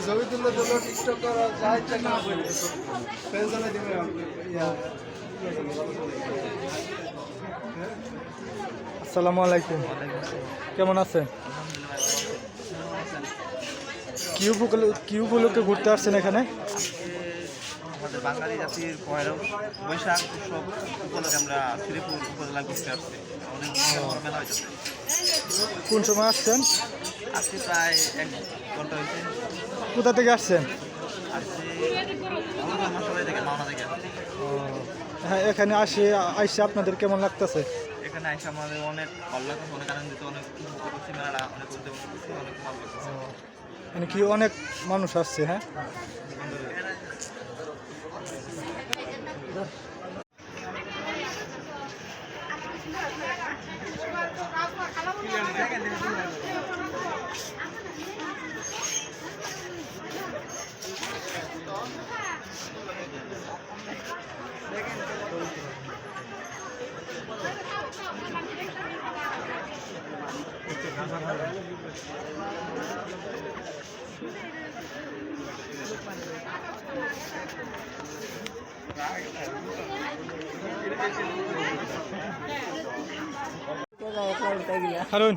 ছবি তুললে তো টিকটক করা যায় না পেনশনে দিবে আসসালামু আলাইকুম, কেমন আছেন? কি উপলক্ষে ঘুরতে আসছেন এখানে? আমাদের বাঙালি জাতির পয়লা বৈশাখ উৎসব উপলক্ষে আমরা শ্রীপুর উপজেলা ঘুরতে আসছি। অনেক বড় মেলা হয়েছে। কোন সময় আসছেন? আসছি প্রায় 1 ঘন্টা হয়েছে। কোথা থেকে আসছেন? আসছি মশাবাড়ি থেকে, মাওনা থেকে। হ্যাঁ, এখানে আইসে আপনাদের কেমন লাগতেছে? এখানে এসে আমাদের অনেক ভালো লাগছে, অনেক আনন্দিত, অনেক উপভোগ করছি মেলাটা, অনেক উদ্যোগ করছি, অনেক ভালো লাগছে। মানে কি অনেক মানুষ আসছে? হ্যাঁ, হারুন